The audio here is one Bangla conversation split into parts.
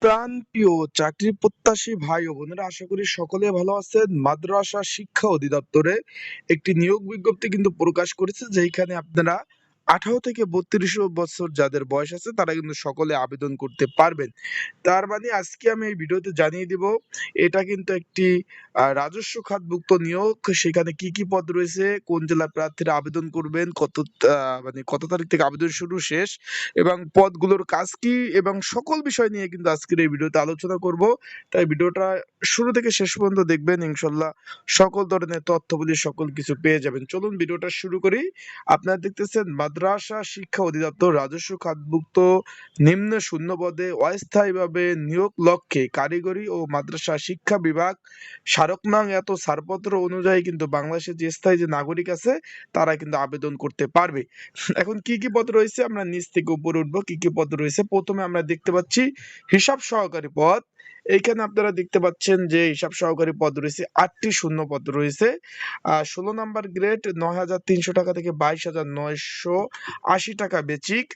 প্রাণপ্রিয় চাকরি প্রত্যাশী ভাই ও বোনেরা, আশা করি সকলে ভালো আছেন। মাদ্রাসা শিক্ষা অধিদপ্তরে একটি নিয়োগ বিজ্ঞপ্তি কিন্তু প্রকাশ করেছে, যেখানে আপনারা 18 থেকে 32 বছর যাদের বয়স আছে তারা কিন্তু সকলে আবেদন করতে পারবেন। তার মানে আজকে আমি এই ভিডিওতে জানিয়ে দিব, এটা কিন্তু একটি রাজস্ব খাতভুক্ত নিয়োগ। সেখানে কি কি পদ রয়েছে, কোন জেলার প্রার্থীরা আবেদন করবেন, কত তারিখ থেকে আবেদন শুরু শেষ, এবং পদগুলোর কাজ কি, এবং সকল বিষয় নিয়ে কিন্তু আজকের এই ভিডিওতে আলোচনা করব। তাই ভিডিওটা শুরু থেকে শেষ পর্যন্ত দেখবেন, ইনশাল্লাহ সকল ধরনের তথ্যগুলি সকল কিছু পেয়ে যাবেন। চলুন ভিডিওটা শুরু করি। আপনারা দেখতেছেন মাদ্রাসা শিক্ষা অধিদপ্তর রাজস্ব খাতভুক্ত নিম্ন শূন্য পদে অস্থায়ীভাবে নিয়োগ লক্ষ্যে কারিগরি ও মাদ্রাসা শিক্ষা বিভাগ স্মারক নং এত ছাড়পত্র অনুযায়ী কিন্তু বাংলাদেশের যে স্থায়ী যে নাগরিক আছে তারা কিন্তু আবেদন করতে পারবে। এখন কি কি পদ রয়েছে, আমরা নিচ থেকে উপরে উঠবো। কি কি পদ রয়েছে, প্রথমে আমরা দেখতে পাচ্ছি হিসাব সহকারী পদ। এইখানে আপনারা দেখতে পাচ্ছেন যে হিসাব সহকারী পদ রয়েছে 8টি শূন্য পদ রয়েছে। 16 নাম্বার গ্রেড 9,300 টাকা থেকে 22,980 টাকা বেচিক।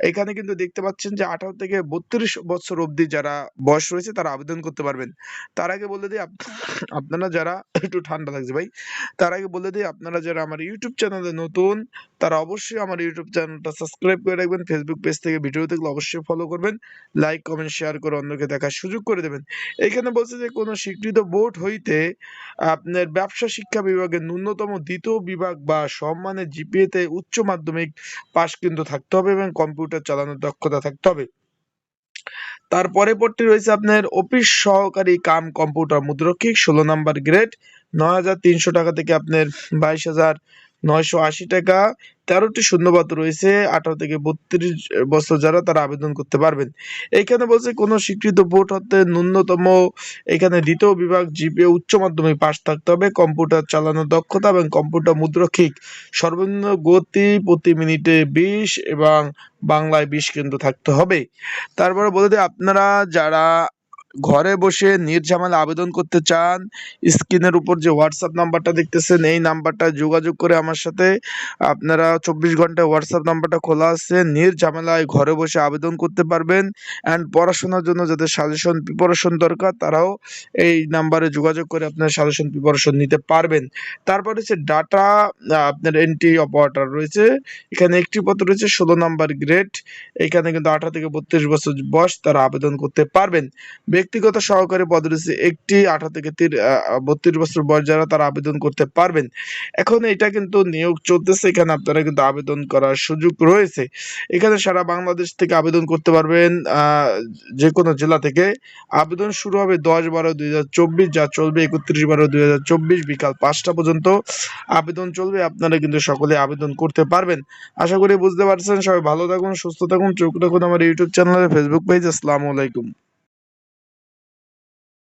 এখানে কিন্তু দেখতে পাচ্ছেন যে 18 থেকে 32 বছর অবধি যারা বয়স রয়েছে তারা আবেদন করতে পারবেন। তার আগে বলে দিই, আপনারা যারা একটু ঠান্ডা লাগছে ভাই, তার আগে বলে দিই, আপনারা যারা আমার ইউটিউব চ্যানেলে নতুন তারা অবশ্যই আমার ইউটিউব চ্যানেলটা সাবস্ক্রাইব করে রাখবেন। ফেসবুক পেজ থেকে ভিডিও দেখলে অবশ্যই ফলো করবেন, লাইক কমেন্ট শেয়ার করে অন্যকে দেখার সুযোগ করে দেবেন। এখানে বলছে যে কোনো স্বীকৃত বোর্ড হইতে আপনার ব্যবসা শিক্ষা বিভাগের ন্যূনতম দ্বিতীয় বিভাগ বা সম্মানের জিপিএতে উচ্চ মাধ্যমিক পাস কিন্তু থাকতে হবে এবং কম্পিউটার চালানোর দক্ষতা থাকতে হবে। তারপরে পরটি রয়েছে আপনার অফিস সহকারী কাম কম্পিউটার মুদ্রক্ষিক 16 নাম্বার গ্রেড 9,300 টাকা থেকে আপনার 22,980 টাকা। 13টি শূন্যপদ রয়েছে। 18 থেকে 32 বছর যারা তারা আবেদন করতে পারবেন। এইখানে বলছে কোন স্বীকৃত বোর্ড হতে ন্যূনতম এখানে দ্বিতীয় বিভাগ জিপিএ উচ্চ মাধ্যমিক পাস থাকতে হবে, কম্পিউটার চালানোর দক্ষতা এবং কম্পিউটার মুদ্রক্ষিক সর্বনিম্ন গতি প্রতি মিনিটে 20 এবং বাংলায় 20 কিন্তু থাকতে হবে। তারপরে বলে দিই, আপনারা যারা ঘরে বসে নির্ঝামেলা আবেদন করতে চান, স্ক্রিনের উপর যে হোয়াটসঅ্যাপ নাম্বারটা দেখতেছেন এই নাম্বারটা যোগাযোগ করে আমার সাথে আপনারা 24 ঘন্টায় হোয়াটসঅ্যাপ নাম্বারটা খোলা আছে, নির্ঝামেলায় ঘরে বসে আবেদন করতে পারবেন। অ্যান্ড পড়াশোনার জন্য যাদের সাজেশন প্রিপারেশন দরকার তারাও এই নাম্বারে যোগাযোগ করে আপনার সাজেশন প্রিপারেশন নিতে পারবেন। তারপর হচ্ছে ডাটা আপনার এন্ট্রি অপারেটর রয়েছে। এখানে একটি পদ রয়েছে 16 নাম্বার গ্রেড। এখানে কিন্তু 18 থেকে 32 বছর বয়স তারা আবেদন করতে পারবেন। ব্যক্তিগত সহকারী পদ রয়েছে একটি, 18 থেকে 32 বছর বয়স যারা তারা আবেদন করতে পারবেন। এখন এটা কিন্তু নিয়োগ চলতেছে, এখানে আপনারা কিন্তু আবেদন করার সুযোগ রয়েছে। এখানে সারা বাংলাদেশ থেকে আবেদন করতে পারবেন, যে কোনো জেলা থেকে। আবেদন শুরু হবে 10/12/2024, যা চলবে 31/12/2024 বিকাল 5টা পর্যন্ত আবেদন চলবে। আপনারা কিন্তু সকলে আবেদন করতে পারবেন। আশা করি বুঝতে পারছেন। সবাই ভালো থাকুন, সুস্থ থাকুন, চোখ রাখুন আমার ইউটিউব চ্যানেলে, ফেসবুক পেজ। আসসালামু আলাইকুম।